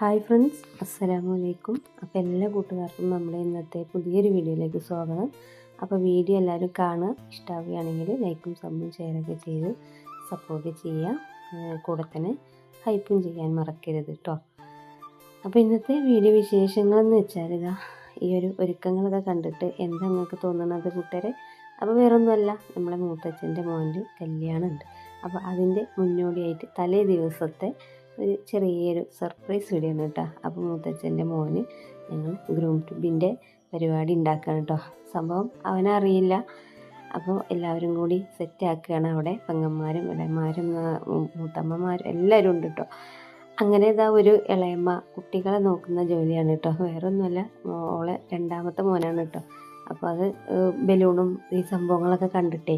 Hi friends, അസ്സലാമു അലൈക്കും. അപ്പോൾ എല്ലാ കൂട്ടുകാർക്കും നമ്മുടെ ഇന്നത്തെ പുതിയൊരു വീഡിയോയിലേക്ക് സ്വാഗതം. അപ്പോൾ വീഡിയോ എല്ലാവരും കാണുക, ഇഷ്ടമാവുകയാണെങ്കിൽ ലൈക്കും സബ്ബും ഷെയറൊക്കെ ചെയ്ത് സപ്പോർട്ട് ചെയ്യുക. കൂടെ തന്നെ ഹൈപ്പും ചെയ്യാൻ മറക്കരുത് കേട്ടോ. അപ്പോൾ ഇന്നത്തെ വീഡിയോ വിശേഷങ്ങളെന്ന് വെച്ചാൽ ഈ ഒരു ഒരുക്കങ്ങളൊക്കെ കണ്ടിട്ട് എന്താ നിങ്ങൾക്ക് തോന്നുന്നത് കൂട്ടുകാരെ? അപ്പോൾ വേറൊന്നുമല്ല, നമ്മളെ മൂത്തച്ഛൻ്റെ മോൻ്റെ കല്യാണമുണ്ട്. അപ്പോൾ അതിൻ്റെ മുന്നോടിയായിട്ട് തലേ ദിവസത്തെ ഒരു ചെറിയൊരു സർപ്രൈസ് വീഡിയോ ആണ് കേട്ടോ. അപ്പോൾ മൂത്തച്ഛൻ്റെ മോന് ഞങ്ങൾ ഗ്രൂം ട്യൂബിൻ്റെ പരിപാടി ഉണ്ടാക്കുകയാണ് കേട്ടോ. സംഭവം അവനറിയില്ല. അപ്പോൾ എല്ലാവരും കൂടി സെറ്റാക്കുകയാണ്. അവിടെ പെങ്ങന്മാരും ഇളയന്മാരും മൂത്തമ്മമാരും എല്ലാവരും ഉണ്ട് കേട്ടോ. അങ്ങനെ ഒരു ഇളയമ്മ കുട്ടികളെ നോക്കുന്ന ജോലിയാണ് കേട്ടോ. വേറൊന്നുമല്ല, ഓളെ രണ്ടാമത്തെ മോനാണ് കേട്ടോ. അപ്പോൾ അത് ബലൂണും ഈ സംഭവങ്ങളൊക്കെ കണ്ടിട്ടേ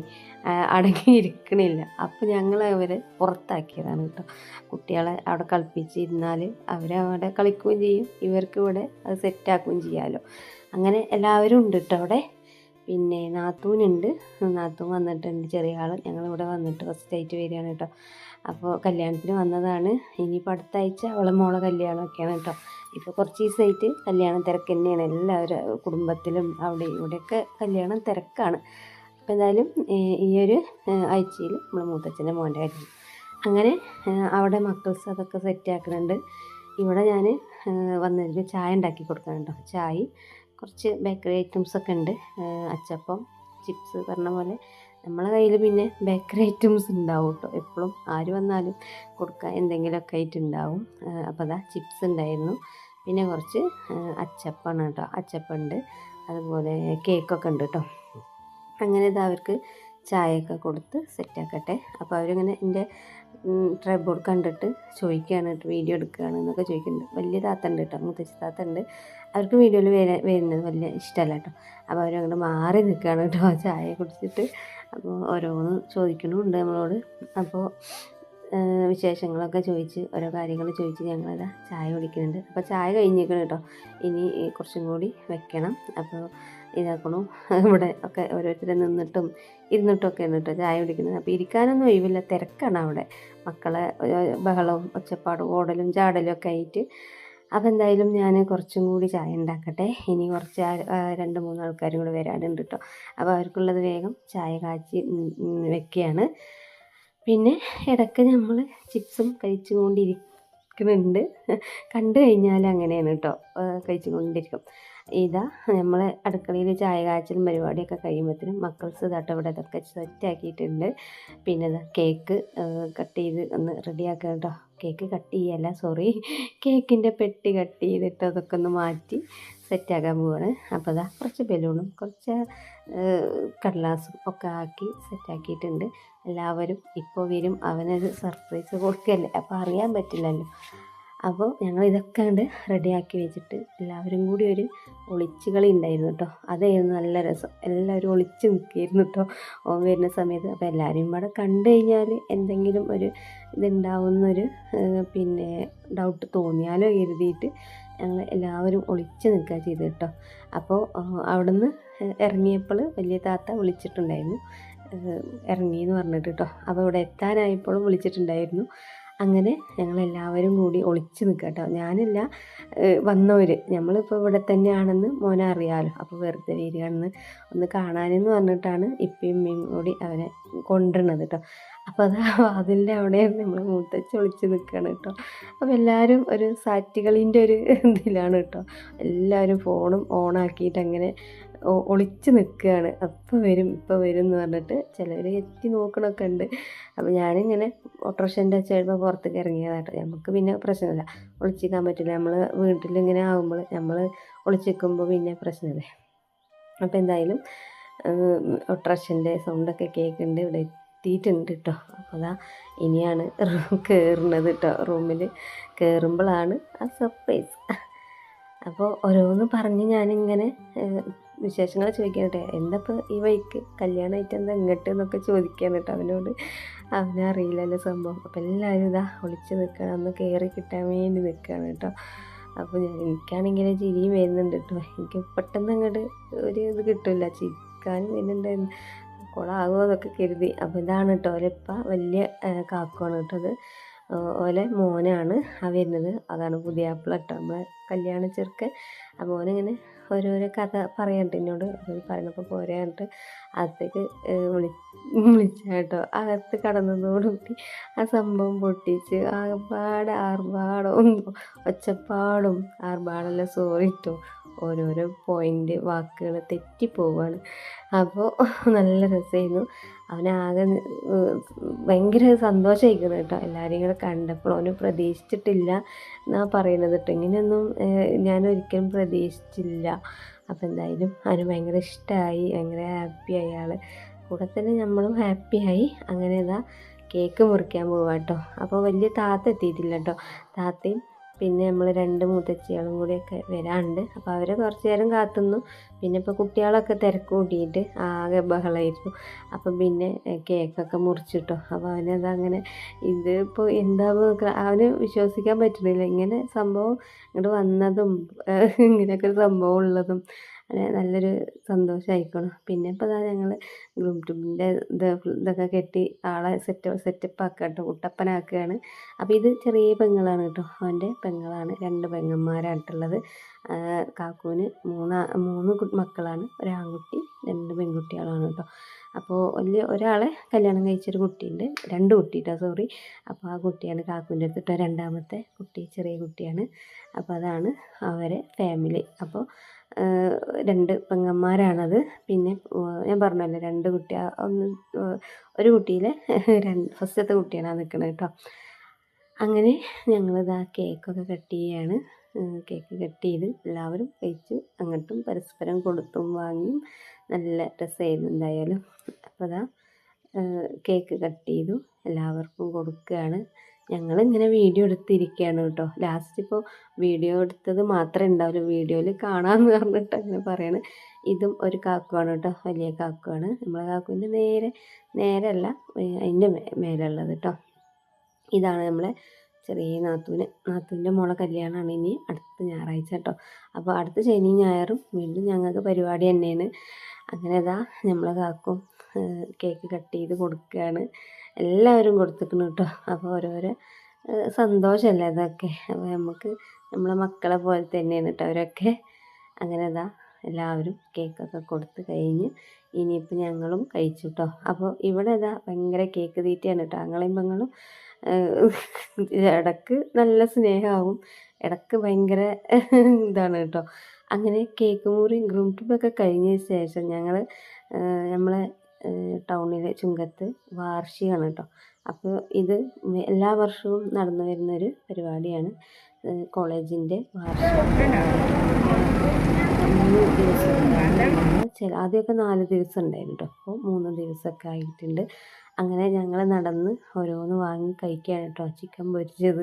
അടങ്ങിയിരിക്കണില്ല. അപ്പോൾ ഞങ്ങൾ അവരെ പുറത്താക്കിയതാണ് കേട്ടോ. കുട്ടികളെ അവിടെ കളിപ്പിച്ചിരുന്നാൽ അവരവിടെ കളിക്കുകയും ചെയ്യും, ഇവർക്ക് ഇവിടെ അത് സെറ്റാക്കുകയും ചെയ്യാമല്ലോ. അങ്ങനെ എല്ലാവരും ഉണ്ട് കേട്ടോ അവിടെ. പിന്നെ നാത്തൂനുണ്ട്, നാത്തൂൻ വന്നിട്ടുണ്ട്, ചെറിയ ആൾ ഞങ്ങളിവിടെ വന്നിട്ട് ഫസ്റ്റായിട്ട് വരികയാണ് കേട്ടോ. അപ്പോൾ കല്യാണത്തിന് വന്നതാണ്. ഇനിയിപ്പോൾ അടുത്ത ആഴ്ച അവളെ മോളെ കല്യാണമൊക്കെയാണ് കേട്ടോ. ഇപ്പോൾ കുറച്ച് ദിവസമായിട്ട് കല്യാണം തിരക്ക് തന്നെയാണ്. എല്ലാവരും കുടുംബത്തിലും അവിടെ ഇവിടെയൊക്കെ കല്യാണം തിരക്കാണ്. അപ്പോൾ എന്തായാലും ഈ ഒരു ആഴ്ചയിൽ നമ്മൾ മൂത്തച്ഛൻ്റെ മോൻ്റെ കാര്യം അങ്ങനെ അവിടെ മക്കൾസ് അതൊക്കെ സെറ്റാക്കുന്നുണ്ട്. ഇവിടെ ഞാൻ വന്നതിൽ ചായ ഉണ്ടാക്കി കൊടുക്കണം കേട്ടോ. ചായ കുറച്ച് ബേക്കറി ഐറ്റംസൊക്കെ ഉണ്ട്. അച്ചപ്പം, ചിപ്സ് പറഞ്ഞ പോലെ നമ്മളെ കയ്യിൽ പിന്നെ ബേക്കറി ഐറ്റംസ് ഉണ്ടാവും കേട്ടോ. എപ്പോഴും ആര് വന്നാലും കൊടുക്കാൻ എന്തെങ്കിലുമൊക്കെ ആയിട്ടുണ്ടാവും. അപ്പോൾ ചിപ്സ് ഉണ്ടായിരുന്നു, പിന്നെ കുറച്ച് അച്ചപ്പമാണ് കേട്ടോ. അച്ചപ്പുണ്ട്, അതുപോലെ കേക്കൊക്കെ ഉണ്ട് കേട്ടോ. അങ്ങനെ അവർക്ക് ചായയൊക്കെ കൊടുത്ത് സെറ്റാക്കട്ടെ. അപ്പോൾ അവരിങ്ങനെ എൻ്റെ ട്രൈപോഡ് കണ്ടിട്ട് ചോദിക്കുകയാണ് കേട്ടോ, വീഡിയോ എടുക്കുകയാണ് എന്നൊക്കെ ചോദിക്കുന്നുണ്ട്. വലിയ താത്ത ഉണ്ട് കേട്ടോ, മുത്തശ്ശി താത്ത ഉണ്ട്. അവർക്ക് വീഡിയോയിൽ വരുന്നത് വലിയ ഇഷ്ടമല്ല കേട്ടോ. അപ്പോൾ അവരങ്ങോട്ട് മാറി നിൽക്കുകയാണ് കേട്ടോ ചായ കുടിച്ചിട്ട്. അപ്പോൾ ഓരോന്ന് ചോദിക്കണമുണ്ട് നമ്മളോട്. അപ്പോൾ വിശേഷങ്ങളൊക്കെ ചോദിച്ച് ഓരോ കാര്യങ്ങൾ ചോദിച്ച് ഞങ്ങളത് ചായ കുടിക്കുന്നുണ്ട്. അപ്പോൾ ചായ കഴിഞ്ഞേക്കണം കേട്ടോ, ഇനി കുറച്ചും കൂടി വെക്കണം. അപ്പോൾ ഇതാക്കണം. ഇവിടെ ഒക്കെ ഓരോരുത്തരെ നിന്നിട്ടും ഇരുന്നിട്ടൊക്കെയാണ് കേട്ടോ ചായ കുടിക്കുന്നത്. അപ്പോൾ ഇരിക്കാനൊന്നും ഒഴിവില്ല, തിരക്കാണ് അവിടെ. മക്കളെ ബഹളവും ഒച്ചപ്പാടും ഓടലും ചാടലും ഒക്കെ ആയിട്ട്. അപ്പോൾ എന്തായാലും ഞാൻ കുറച്ചും കൂടി ചായ ഉണ്ടാക്കട്ടെ. ഇനി കുറച്ച് 2-3 ആൾക്കാരും കൂടെ വരാനുണ്ട് കേട്ടോ. അപ്പോൾ അവർക്കുള്ളത് വേഗം ചായ കാച്ചി വെക്കുകയാണ്. പിന്നെ ഇടയ്ക്ക് നമ്മൾ ചിപ്സും കഴിച്ചുകൊണ്ടിരിക്കുന്നുണ്ട്. കണ്ടു കഴിഞ്ഞാൽ അങ്ങനെയാണ് കേട്ടോ, കഴിച്ചുകൊണ്ടിരിക്കും. നമ്മൾ അടുക്കളയിൽ ചായ കാച്ചലും പരിപാടിയൊക്കെ കഴിയുമ്പോഴത്തേനും മക്കൾസ് ഇവിടെ ഇതൊക്കെ സെറ്റാക്കിയിട്ടുണ്ട്. പിന്നെ കേക്ക് കട്ട് ചെയ്ത് ഒന്ന് റെഡിയാക്കുക കേട്ടോ. കേക്ക് കട്ട് ചെയ്യല്ല, സോറി, കേക്കിൻ്റെ പെട്ടി കട്ട് ചെയ്തിട്ട് അതൊക്കെ ഒന്ന് മാറ്റി സെറ്റാക്കാൻ പോവാണ്. അപ്പോൾ കുറച്ച് ബലൂണും കുറച്ച് കടലാസും ഒക്കെ ആക്കി സെറ്റാക്കിയിട്ടുണ്ട്. എല്ലാവരും ഇപ്പോൾ വരും, അവനൊരു സർപ്രൈസ് കൊടുക്കല്ലേ, അപ്പോൾ അറിയാൻ പറ്റില്ലല്ലോ. അപ്പോൾ ഞങ്ങൾ ഇതൊക്കെ കണ്ട് റെഡിയാക്കി വെച്ചിട്ട് എല്ലാവരും കൂടി ഒരു ഒളിച്ചുകളി ഉണ്ടായിരുന്നു കേട്ടോ. അതായിരുന്നു നല്ല രസം. എല്ലാവരും ഒളിച്ച് നിൽക്കുകയായിരുന്നു കേട്ടോ ഓൻ വരുന്ന സമയത്ത്. അപ്പോൾ എല്ലാവരും ഇവിടെ കണ്ടു കഴിഞ്ഞാൽ എന്തെങ്കിലും ഒരു ഇതുണ്ടാവുന്നൊരു പിന്നെ ഡൗട്ട് തോന്നിയാലോ കരുതിയിട്ട് ഞങ്ങൾ എല്ലാവരും ഒളിച്ച് നിൽക്കുക ചെയ്തു കേട്ടോ. അപ്പോൾ അവിടുന്ന് ഇറങ്ങിയപ്പോൾ വലിയ താത്ത വിളിച്ചിട്ടുണ്ടായിരുന്നു, ഇറങ്ങിയെന്ന് പറഞ്ഞിട്ട് കേട്ടോ. അപ്പോൾ ഇവിടെ എത്താനായപ്പോഴും വിളിച്ചിട്ടുണ്ടായിരുന്നു. അങ്ങനെ ഞങ്ങളെല്ലാവരും കൂടി ഒളിച്ച് നിൽക്കുക കേട്ടോ. ഞാനില്ല, വന്നവർ, നമ്മളിപ്പോൾ ഇവിടെ തന്നെയാണെന്ന് മോനെ അറിയാമല്ലോ. അപ്പോൾ വെറുതെ വരികയാണെന്ന് ഒന്ന് കാണാനെന്ന് പറഞ്ഞിട്ടാണ് ഇപ്പയും ഇമ്മയും കൂടി അവനെ കൊണ്ടുവരുന്നത് കേട്ടോ. അപ്പോൾ അതിൻ്റെ അവിടെ നമ്മൾ മൂത്തച്ഛൻ ഒളിച്ച് നിൽക്കുകയാണ് കേട്ടോ. അപ്പോൾ എല്ലാവരും ഒരു സാറ്റുകളിൻ്റെ ഒരു ഇതിലാണ് കേട്ടോ. എല്ലാവരും ഫോണും ഓണാക്കിയിട്ട് അങ്ങനെ ഒളിച്ച് നിൽക്കുകയാണ്. അപ്പോൾ വരും ഇപ്പോൾ വരും എന്ന് പറഞ്ഞിട്ട് ചിലർ എത്തി നോക്കണമൊക്കെ ഉണ്ട്. അപ്പോൾ ഞാനിങ്ങനെ ഓട്ടോറിക്ഷൻ്റെ ചേരുമ്പോൾ പുറത്തേക്ക് ഇറങ്ങിയതാട്ടോ. നമുക്ക് പിന്നെ പ്രശ്നമില്ല, ഒളിച്ചിരിക്കാൻ പറ്റില്ല. നമ്മൾ വീട്ടിലിങ്ങനെ ആകുമ്പോൾ നമ്മൾ ഒളിച്ചിരിക്കുമ്പോൾ പിന്നെ പ്രശ്നമില്ലേ. അപ്പോൾ എന്തായാലും ഓട്ടോറിക്ഷൻ്റെ സൗണ്ടൊക്കെ കേൾക്കുന്നുണ്ട്. ഇവിടെ എത്തിയിട്ടുണ്ട് കേട്ടോ. അപ്പോൾ ഇനിയാണ് കയറുന്നത് കേട്ടോ. റൂമിൽ കയറുമ്പോഴാണ് ആ സർപ്രൈസ്. അപ്പോൾ ഓരോന്ന് പറഞ്ഞ് ഞാനിങ്ങനെ വിശേഷങ്ങൾ ചോദിക്കട്ടെ, എന്താ ഇപ്പോൾ ഈ വഴിക്ക് കല്യാണമായിട്ട് എന്താ ഇങ്ങോട്ട് എന്നൊക്കെ ചോദിക്കാൻ കേട്ടോ അവനോട്. അവനറിയില്ലല്ലോ സംഭവം. അപ്പോൾ എല്ലാവരും ഒളിച്ച് നിൽക്കണം, ഒന്ന് കയറി കിട്ടാൻ വേണ്ടി നിൽക്കുകയാണ് കേട്ടോ. അപ്പോൾ എനിക്കാണെങ്കിൽ ചിരിയും വരുന്നുണ്ട് കേട്ടോ. എനിക്ക് പെട്ടെന്ന് അങ്ങോട്ട് ഒരു ഇത് കിട്ടില്ല, ചിരിക്കാനും വരുന്നുണ്ടായിരുന്നു. കുളമാകുമോ എന്നൊക്കെ കരുതി. അപ്പോൾ ഇതാണ് കേട്ടോ ഒരപ്പ, വലിയ കാക്കമാണ് കേട്ടോ അത്. ഓലെ മോനാണ് വരുന്നത്. അതാണ് പുതിയാപ്പിള കേട്ടോ, നമ്മളെ കല്യാണ ചെറുക്കൻ. ആ മോനിങ്ങനെ ഓരോരോ കഥ പറയണ്ട എന്നോട്, പറഞ്ഞപ്പോൾ പോരാ പറഞ്ഞിട്ട് അകത്തേക്ക് വിളിച്ചാട്ടോ. അകത്ത് കടന്നതോടുകൂടി ആ സംഭവം പൊട്ടിച്ച് ആകപ്പാടെ ആർഭാടവും ഒച്ചപ്പാടും ആർഭാടമല്ല, സോറിട്ടോ, ഓരോരോ പോയിൻ്റ് വാക്കുകൾ തെറ്റിപ്പോവാണ്. അപ്പോൾ നല്ല രസമായിരുന്നു. അവനാകെ ഭയങ്കര സന്തോഷമായിരിക്കണം കേട്ടോ, എല്ലാവരെയും കൂടെ കണ്ടപ്പോൾ. അവന് പ്രതീക്ഷിച്ചിട്ടില്ല എന്നാ പറയുന്നത് കേട്ടോ, ഇങ്ങനെയൊന്നും ഞാനൊരിക്കലും പ്രതീക്ഷിച്ചില്ല. അപ്പോൾ എന്തായാലും അവന് ഭയങ്കര ഇഷ്ടമായി, ഭയങ്കര ഹാപ്പിയായി ആൾ. കൂടെ തന്നെ നമ്മളും ഹാപ്പിയായി. അങ്ങനെ ഇതാ കേക്ക് മുറിക്കാൻ പോവാം കേട്ടോ. അപ്പോൾ വലിയ താത്ത എത്തിയിട്ടില്ല കേട്ടോ. താത്തയും പിന്നെ നമ്മൾ 2 മുത്തച്ചികളും കൂടിയൊക്കെ വരാനുണ്ട്. അപ്പോൾ അവരെ കുറച്ച് നേരം കാത്തുനിന്നു. പിന്നെ ഇപ്പോൾ കുട്ടികളൊക്കെ തിരക്ക് കൂട്ടിയിട്ട് ആകെ ബഹളമായിരുന്നു. അപ്പം പിന്നെ കേക്കൊക്കെ മുറിച്ചിട്ടോ. അപ്പോൾ അവനതങ്ങനെ ഇതിപ്പോൾ എന്താണെന്ന് അവന് വിശ്വസിക്കാൻ പറ്റുന്നില്ല, ഇങ്ങനെ സംഭവം ഇങ്ങോട്ട് വന്നതും ഇങ്ങനെയൊക്കെ ഒരു സംഭവം ഉള്ളതും നല്ലൊരു സന്തോഷമായിക്കണം. പിന്നെ ഇപ്പോൾ അതാ ഞങ്ങൾ ഗ്രൂം ട്യൂബിൻ്റെ ഇതൊക്കെ കെട്ടി ആളെ സെറ്റപ്പ് ആക്കുക കേട്ടോ, കുട്ടപ്പനാക്കുകയാണ്. അപ്പോൾ ഇത് ചെറിയ പെങ്ങളാണ് കേട്ടോ, അവൻ്റെ പെങ്ങളാണ്. 2 പെങ്ങന്മാരായിട്ടുള്ളത്. കാക്കൂന് 3 മക്കളാണ്, ഒരാൺകുട്ടി 2 പെൺകുട്ടികളാണ് കേട്ടോ. അപ്പോൾ ഒരാളെ കല്യാണം കഴിച്ചൊരു കുട്ടിയുണ്ട്, 2 കുട്ടിട്ടോ, സോറി. അപ്പോൾ ആ കുട്ടിയാണ് കാക്കൂൻ്റെ അടുത്തിട്ടോ, 2ാമത്തെ കുട്ടി ചെറിയ കുട്ടിയാണ്. അപ്പോൾ അതാണ് അവരെ ഫാമിലി. അപ്പോൾ 2 പെങ്ങന്മാരാണത്. പിന്നെ ഞാൻ പറഞ്ഞല്ലോ 2 കുട്ടി, ഒരു കുട്ടിയിലെ ഫസ്റ്റത്തെ കുട്ടിയാണ് ആ നിൽക്കുന്നത് കേട്ടോ. അങ്ങനെ ഞങ്ങളിതാ കേക്കൊക്കെ കട്ട് ചെയ്യാണ്. കേക്ക് കട്ട് ചെയ്ത് എല്ലാവരും കഴിച്ച് അങ്ങോട്ടും പരസ്പരം കൊടുത്തും വാങ്ങിയും നല്ല രസമായിരുന്നു എന്തായാലും. അപ്പോൾ അതാ കേക്ക് കട്ട് ചെയ്തു, എല്ലാവർക്കും കൊടുക്കുകയാണ്. ഞങ്ങളിങ്ങനെ വീഡിയോ എടുത്തിരിക്കുകയാണ് കേട്ടോ. ലാസ്റ്റ് ഇപ്പോൾ വീഡിയോ എടുത്തത് മാത്രമേ ഉണ്ടാവുള്ളൂ, വീഡിയോയിൽ കാണാമെന്ന് പറഞ്ഞിട്ട് അങ്ങനെ പറയാണ്. ഇതും ഒരു കാക്കുവാണ് കേട്ടോ, വലിയ കാക്കുവാണ്. നമ്മളെ കാക്കുവിൻ്റെ നേരല്ല, അതിൻ്റെ മേലുള്ളത് കേട്ടോ. ഇതാണ് നമ്മളെ ചെറിയ നാത്തൂൻ്റെ മോളെ കല്യാണമാണ് ഇനി അടുത്ത ഞായറാഴ്ച കേട്ടോ. അപ്പോൾ അടുത്ത ശനിയും ഞായറും വീണ്ടും ഞങ്ങൾക്ക് പരിപാടി തന്നെയാണ്. അങ്ങനെ ഇതാ നമ്മളെ കാക്കും കേക്ക് കട്ട് ചെയ്ത് കൊടുക്കുകയാണ്. എല്ലാവരും കൊടുത്തിരിക്കുന്നു കേട്ടോ. അപ്പോൾ ഓരോരോ സന്തോഷമല്ലേ അതൊക്കെ. അപ്പോൾ നമുക്ക് നമ്മളെ മക്കളെ പോലെ തന്നെയാണ് കേട്ടോ അവരൊക്കെ. അങ്ങനെ ഇതാ എല്ലാവരും കേക്കൊക്കെ കൊടുത്ത് കഴിഞ്ഞ് ഇനിയിപ്പോൾ ഞങ്ങളും കഴിച്ചു കേട്ടോ. അപ്പോൾ ഇവിടെ ഇതാ ഭയങ്കര കേക്ക് തീറ്റയാണ് കേട്ടോ. ആങ്ങളെയും പെങ്ങളും ഇടയ്ക്ക് നല്ല സ്നേഹമാവും, ഇടയ്ക്ക് ഭയങ്കര ഇതാണ് കേട്ടോ. അങ്ങനെ കേക്ക് മുറിയും ഗ്രൂം ട്യൂബൊക്കെ കഴിഞ്ഞ ശേഷം ഞങ്ങൾ നമ്മളെ ടൗണിലെ ചുങ്കത്ത് വാർഷികമാണ് കേട്ടോ. അപ്പോൾ ഇത് എല്ലാ വർഷവും നടന്നു വരുന്നൊരു പരിപാടിയാണ്. കോളേജിൻ്റെ വാർഷികം 3 ദിവസം, ആദ്യമൊക്കെ 4 ദിവസം ഉണ്ടായിരുന്നു കേട്ടോ. അപ്പോൾ 3 ദിവസമൊക്കെ ആയിട്ടുണ്ട്. അങ്ങനെ ഞങ്ങൾ നടന്ന് ഓരോന്ന് വാങ്ങി കഴിക്കുകയാണ് കേട്ടോ. ചിക്കൻ പൊരിച്ചത്,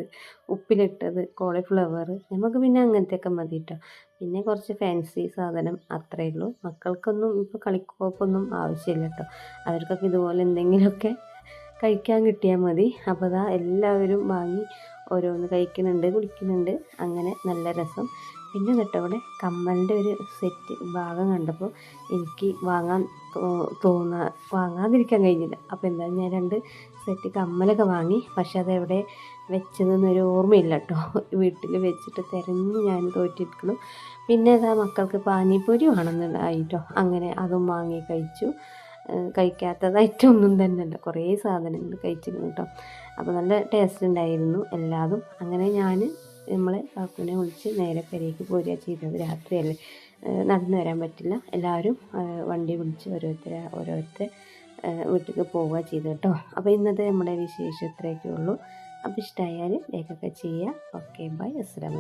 ഉപ്പിലിട്ടത്, കോളിഫ്ലവർ, നമുക്ക് പിന്നെ അങ്ങനത്തെയൊക്കെ മതി കേട്ടോ. പിന്നെ കുറച്ച് ഫാൻസി സാധനം, അത്രയേ ഉള്ളൂ. മക്കൾക്കൊന്നും ഇപ്പോൾ കളിക്കോപ്പൊന്നും ആവശ്യമില്ല കേട്ടോ. അവർക്കൊക്കെ ഇതുപോലെ എന്തെങ്കിലുമൊക്കെ കഴിക്കാൻ കിട്ടിയാൽ മതി. അപ്പോൾ അതാ എല്ലാവരും വാങ്ങി ഓരോന്ന് കഴിക്കുന്നുണ്ട്, കുടിക്കുന്നുണ്ട്. അങ്ങനെ നല്ല രസം. പിന്നെ കേട്ടോ ഇവിടെ കമ്മലിൻ്റെ ഒരു സെറ്റ് ഭാഗം കണ്ടപ്പോൾ എനിക്ക് വാങ്ങാതിരിക്കാൻ കഴിഞ്ഞില്ല. അപ്പോൾ എന്തായാലും ഞാൻ 2 സെറ്റ് കമ്മലൊക്കെ വാങ്ങി. പക്ഷെ അതെവിടെ വെച്ചതെന്നൊരു ഓർമ്മയില്ല കേട്ടോ. വീട്ടിൽ വെച്ചിട്ട് തിരഞ്ഞ് ഞാൻ തോറ്റിരിക്കുന്നു. പിന്നെ അതാ മക്കൾക്ക് പാനിപ്പൂരി വേണമെന്നുണ്ടായിട്ടോ. അങ്ങനെ അതും വാങ്ങി കഴിച്ചു. കഴിക്കാത്തതായിട്ടൊന്നും തന്നെ അല്ല, കുറേ സാധനങ്ങൾ കഴിച്ചിരുന്നു കേട്ടോ. അപ്പോൾ നല്ല ടേസ്റ്റ് ഉണ്ടായിരുന്നു എല്ലാതും. അങ്ങനെ ഞാൻ നമ്മളെ കാക്കുവിനെ വിളിച്ച് നേരെ പെരേക്ക് പോരുക ചെയ്തത്. രാത്രിയല്ലേ, നടന്നു വരാൻ പറ്റില്ല. എല്ലാവരും വണ്ടി വിളിച്ച് ഓരോരുത്തരെ വീട്ടിലേക്ക് പോവുക ചെയ്തു കേട്ടോ. അപ്പോൾ ഇന്നത്തെ നമ്മുടെ വിശേഷം ഇത്രയൊക്കെ ഉള്ളൂ. അപ്പോൾ ഇഷ്ടമായാൽ ലൈക്കൊക്കെ ചെയ്യുക. ഓക്കെ, ബൈ, അസ്സലാമു അലൈക്കും.